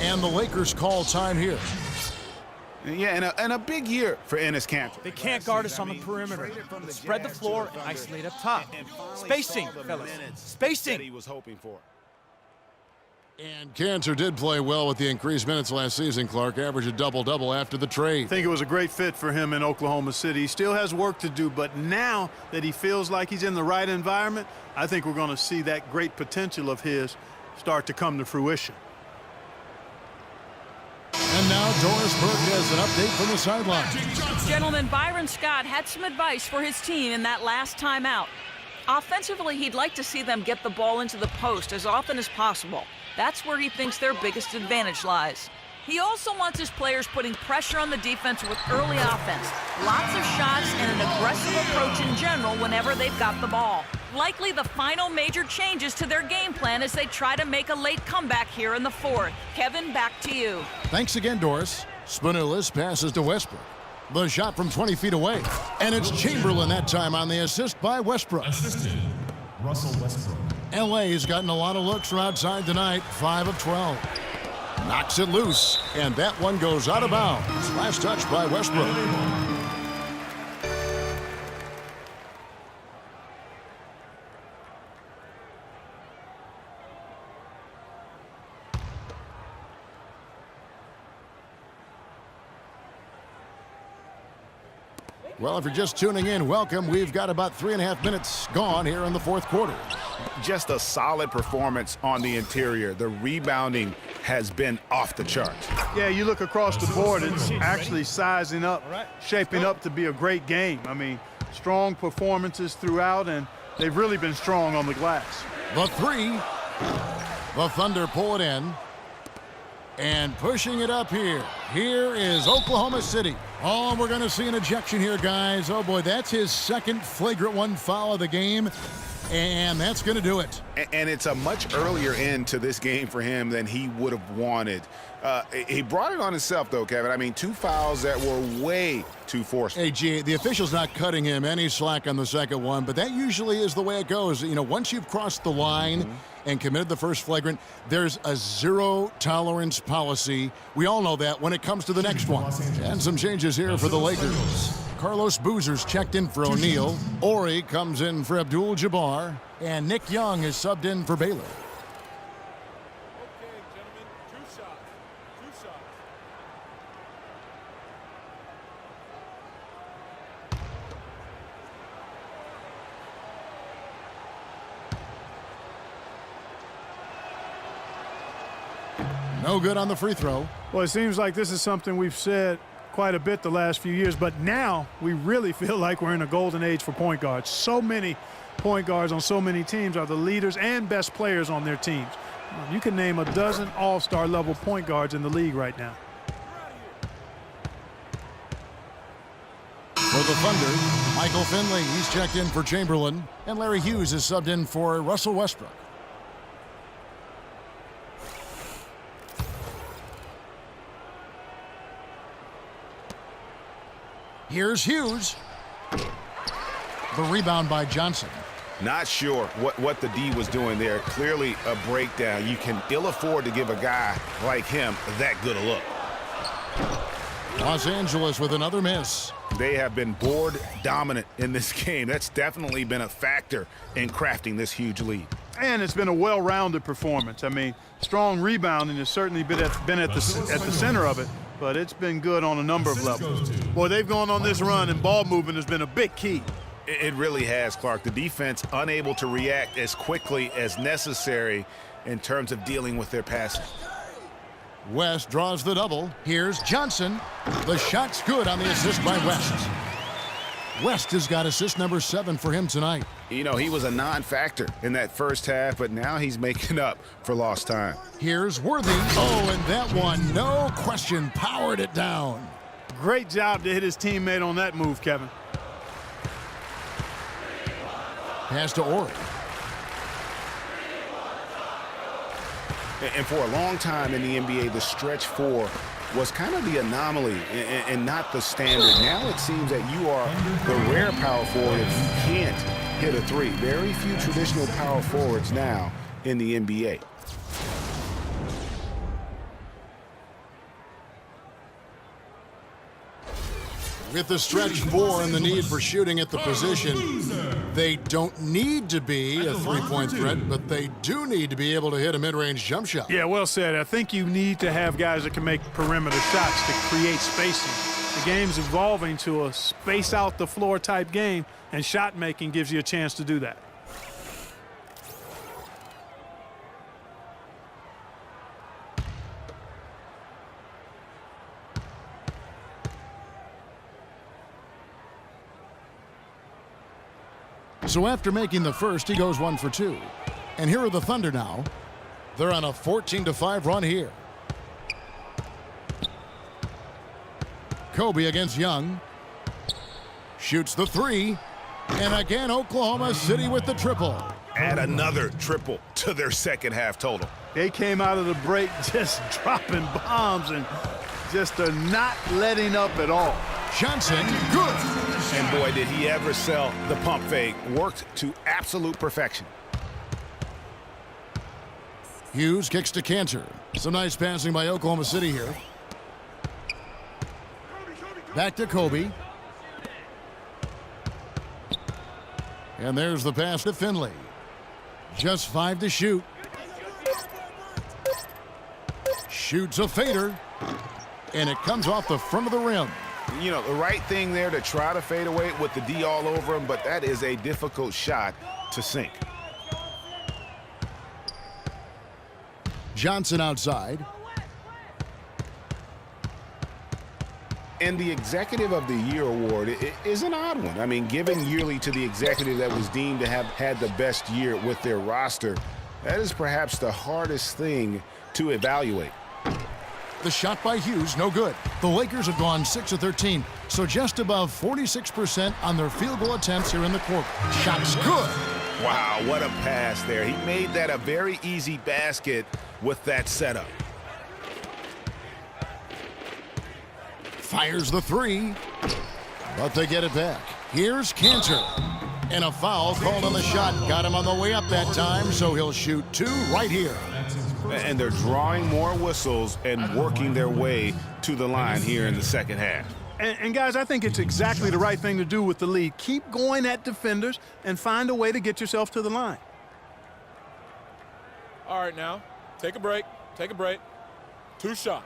And the Lakers call time here. Yeah, and a big year for Enes Kanter. They can't guard us on the perimeter. Spread the floor and isolate up top. Spacing, fellas. Spacing. He was hoping for. And Kanter did play well with the increased minutes last season, Clark. Averaged a double-double after the trade. I think it was a great fit for him in Oklahoma City. He still has work to do, but now that he feels like he's in the right environment, I think we're going to see that great potential of his start to come to fruition. And now Doris Burke has an update from the sideline. Gentlemen, Byron Scott had some advice for his team in that last timeout. Offensively, he'd like to see them get the ball into the post as often as possible. That's where he thinks their biggest advantage lies. He also wants his players putting pressure on the defense with early offense, lots of shots, and an aggressive approach in general whenever they've got the ball. Likely the final major changes to their game plan as they try to make a late comeback here in the fourth. Kevin, back to you. Thanks again, Doris. Spanoulis passes to Westbrook. The shot from 20 feet away. And it's Chamberlain that time on the assist by Westbrook. Assisted, Russell Westbrook. LA's gotten a lot of looks from outside tonight, 5 of 12. Knocks it loose, and that one goes out of bounds. Last touch by Westbrook. Well, if you're just tuning in, welcome. We've got about 3.5 minutes gone here in the fourth quarter. Just a solid performance on the interior. The rebounding has been off the charts. Yeah, you look across the board, it's actually sizing up, shaping up to be a great game. I mean, strong performances throughout, and they've really been strong on the glass. The three. The Thunder pull it in. And pushing it up here. Here is Oklahoma City. Oh, we're going to see an ejection here, guys. Oh, boy, that's his second flagrant one foul of the game. And that's going to do it. And it's a much earlier end to this game for him than he would have wanted. He brought it on himself, though, Kevin. I mean, 2 fouls that were way too forceful. Hey, G, the official's not cutting him any slack on the second one, but that usually is the way it goes. You know, once you've crossed the line and committed the first flagrant, there's a zero-tolerance policy. We all know that when it comes to the next one. And some changes here for the Lakers. Carlos Boozer's checked in for O'Neal. Ori comes in for Abdul-Jabbar. And Nick Young is subbed in for Baylor. No good on the free throw. Well, it seems like this is something we've said quite a bit the last few years, but now we really feel like we're in a golden age for point guards. So many point guards on so many teams are the leaders and best players on their teams. You can name a dozen all-star level point guards in the league right now. For the Thunder, Michael Finley, he's checked in for Chamberlain, and Larry Hughes is subbed in for Russell Westbrook. Here's Hughes. The rebound by Johnson. Not sure what the D was doing there. Clearly a breakdown. You can ill afford to give a guy like him that good a look. Los Angeles with another miss. They have been board dominant in this game. That's definitely been a factor in crafting this huge lead. And it's been a well-rounded performance. I mean, strong rebounding has certainly been at the center of it, but it's been good on a number of levels. Boy, they've gone on this run, and ball movement has been a big key. It really has, Clark. The defense unable to react as quickly as necessary in terms of dealing with their passing. West draws the double. Here's Johnson. The shot's good on the assist by West. West has got assist number 7 for him tonight. You know, he was a non-factor in that first half, but now he's making up for lost time. Here's Worthy. Oh, and that one, no question, powered it down. Great job to hit his teammate on that move, Kevin. Pass to Ori. And for a long time in the NBA, the stretch 4 was kind of the anomaly and not the standard. Now it seems that you are the rare power forward if you can't hit a 3. Very few traditional power forwards now in the NBA. With the stretch 4 and the need for shooting at the position, they don't need to be a three-point threat, but they do need to be able to hit a mid-range jump shot. Yeah, well said. I think you need to have guys that can make perimeter shots to create spacing. The game's evolving to a space out the floor type game, and shot making gives you a chance to do that. So after making the first, he goes 1 for 2. And here are the Thunder now. They're on a 14-5 run here. Kobe against Young. Shoots the 3. And again, Oklahoma City with the triple. Add another triple to their second half total. They came out of the break just dropping bombs and just are not letting up at all. Johnson, good. And boy, did he ever sell the pump fake. Worked to absolute perfection. Hughes kicks to Cantor. Some nice passing by Oklahoma City here. Back to Kobe. And there's the pass to Finley. Just 5 to shoot. Shoots a fader. And it comes off the front of the rim. You know, the right thing there to try to fade away with the D all over him, but that is a difficult shot to sink. Johnson outside. And the Executive of the Year award is an odd one. I mean, given yearly to the executive that was deemed to have had the best year with their roster, that is perhaps the hardest thing to evaluate. The shot by Hughes, no good. The Lakers have gone 6 of 13, so just above 46% on their field goal attempts here in the quarter. Shot's good. Wow, what a pass there. He made that a very easy basket with that setup. Fires the 3, but they get it back. Here's Cantor. And a foul called on the shot. Got him on the way up that time, so he'll shoot 2 right here. And they're drawing more whistles and working their way to the line here in the second half. And guys, I think it's exactly the right thing to do with the lead. Keep going at defenders and find a way to get yourself to the line. All right, now, take a break. Take a break. 2 shots.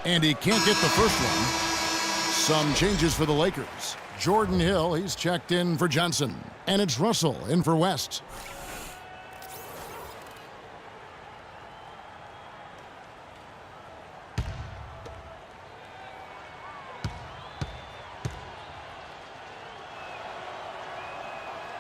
And he can't get the first one. Some changes for the Lakers. Jordan Hill, he's checked in for Johnson. And it's Russell in for West.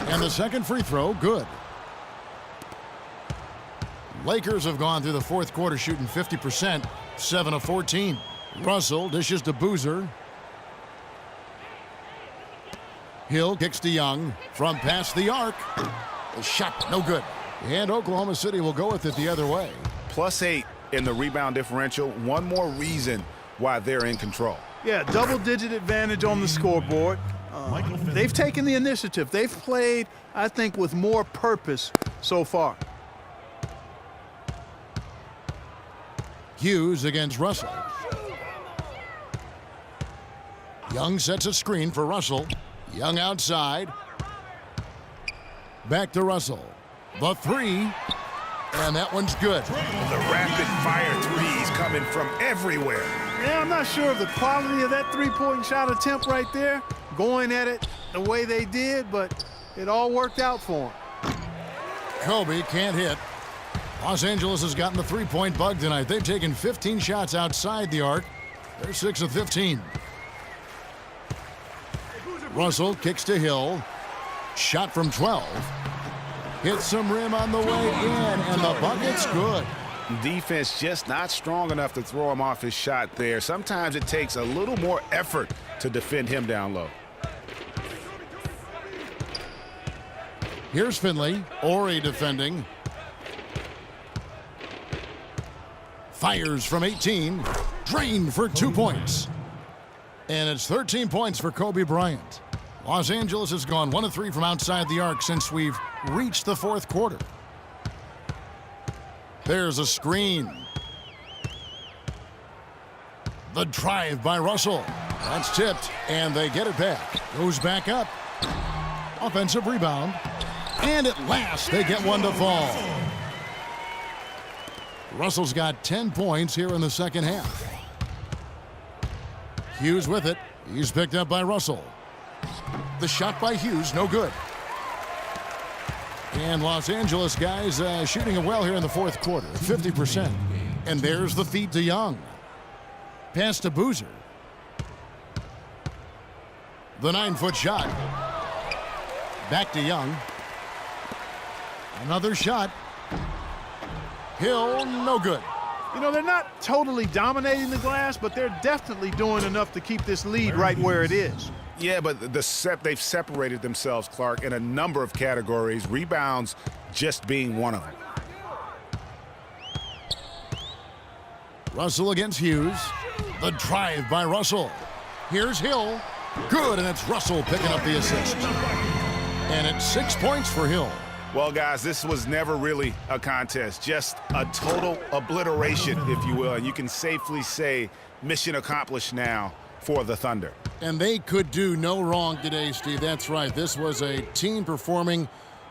And the second free throw, good. Lakers have gone through the fourth quarter shooting 50%, 7 of 14. Russell dishes to Boozer. Hill kicks to Young from past the arc. The shot, no good. And Oklahoma City will go with it the other way. +8 in the rebound differential. One more reason why they're in control. Yeah, double-digit advantage on the scoreboard. They've taken the initiative. They've played, I think, with more purpose so far. Hughes against Russell. Young sets a screen for Russell. Young outside. Back to Russell. The 3. And that one's good. The rapid-fire threes coming from everywhere. Yeah, I'm not sure of the quality of that three-point shot attempt right there, going at it the way they did, but it all worked out for them. Kobe can't hit. Los Angeles has gotten the three-point bug tonight. They've taken 15 shots outside the arc. They're 6 of 15. Russell kicks to Hill. Shot from 12. Hits some rim on the way in, and the bucket's good. Defense just not strong enough to throw him off his shot there. Sometimes it takes a little more effort to defend him down low. Here's Finley. Ori defending. Fires from 18. Drained for 2 points. And it's 13 points for Kobe Bryant. Los Angeles has gone 1 of 3 from outside the arc since we've reached the fourth quarter. There's a screen. The drive by Russell. That's tipped, and they get it back. Goes back up. Offensive rebound. And at last, they get one to fall. Russell's got 10 points here in the second half. Hughes with it. He's picked up by Russell. The shot by Hughes, no good. And Los Angeles guys shooting it well here in the fourth quarter, 50%. And there's the feed to Young. Pass to Boozer. The 9-foot shot. Back to Young. Another shot. Hill, no good. You know, they're not totally dominating the glass, but they're definitely doing enough to keep this lead right where it is. Yeah, but they've separated themselves, Clark, in a number of categories, rebounds just being one of them. Russell against Hughes. The drive by Russell. Here's Hill. Good, and it's Russell picking up the assist. And it's 6 points for Hill. Well, guys, this was never really a contest, just a total obliteration, if you will. And you can safely say mission accomplished now for the Thunder. And they could do no wrong today, Steve. That's right. This was a team performing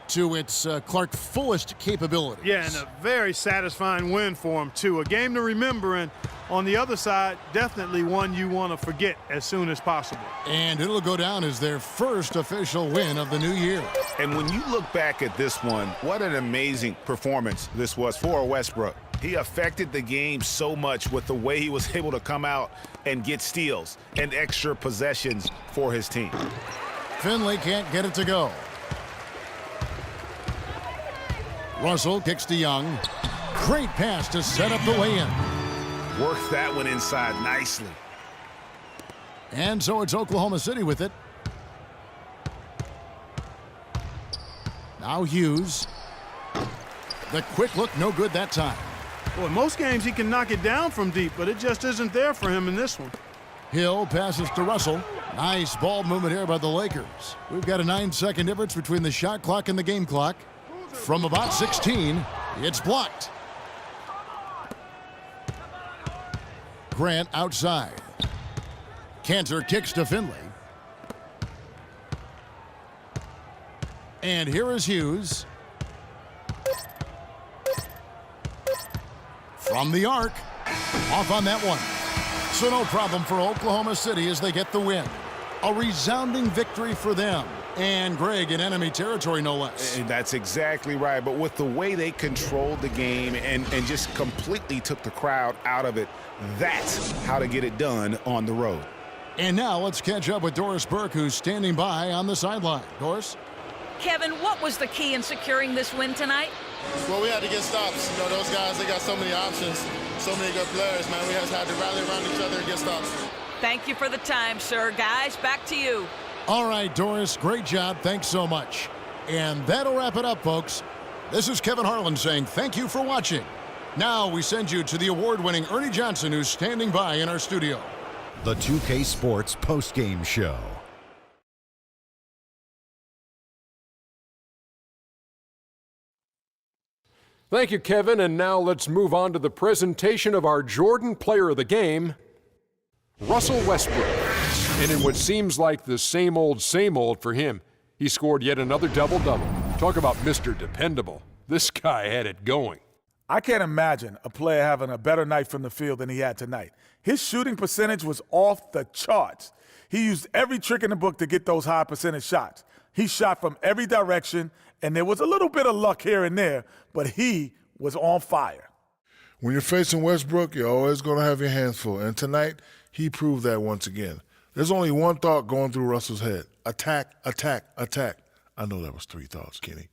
to its Clark fullest capabilities. Yeah, and a very satisfying win for them, too. A game to remember, and on the other side, definitely one you want to forget as soon as possible. And it'll go down as their first official win of the new year. And when you look back at this one, what an amazing performance this was for Westbrook. He affected the game so much with the way he was able to come out and get steals and extra possessions for his team. Finley can't get it to go. Russell kicks to Young. Great pass to set up the lay-in. Worked that one inside nicely. And so it's Oklahoma City with it. Now Hughes. The quick look, no good that time. Well, in most games he can knock it down from deep, but it just isn't there for him in this one. Hill passes to Russell. Nice ball movement here by the Lakers. We've got a 9-second difference between the shot clock and the game clock. From about 16, it's blocked. Grant outside. Cantor kicks to Finley. And here is Hughes. From the arc. Off on that one. So no problem for Oklahoma City as they get the win. A resounding victory for them. And Greg in enemy territory, no less. And that's exactly right. But with the way they controlled the game and just completely took the crowd out of it, that's how to get it done on the road. And now let's catch up with Doris Burke, who's standing by on the sideline. Doris? Kevin, what was the key in securing this win tonight? Well, we had to get stops. You know, those guys, they got so many options, so many good players, man. We just had to rally around each other and get stops. Thank you for the time, sir. Guys, back to you. All right, Doris, great job. Thanks so much. And that'll wrap it up, folks. This is Kevin Harlan saying thank you for watching. Now we send you to the award-winning Ernie Johnson, who's standing by in our studio. The 2K Sports postgame show. Thank you, Kevin. And now let's move on to the presentation of our Jordan Player of the Game, Russell Westbrook. And in what seems like the same old for him, he scored yet another double-double. Talk about Mr. Dependable. This guy had it going. I can't imagine a player having a better night from the field than he had tonight. His shooting percentage was off the charts. He used every trick in the book to get those high percentage shots. He shot from every direction, and there was a little bit of luck here and there, but he was on fire. When you're facing Westbrook, you're always going to have your hands full, and tonight he proved that once again. There's only one thought going through Russell's head: attack, attack, attack. I know that was 3 thoughts, Kenny.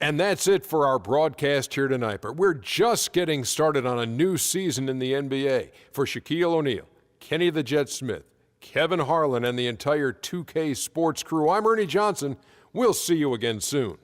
And that's it for our broadcast here tonight. But we're just getting started on a new season in the NBA. For Shaquille O'Neal, Kenny the Jet Smith, Kevin Harlan, and the entire 2K Sports crew, I'm Ernie Johnson. We'll see you again soon.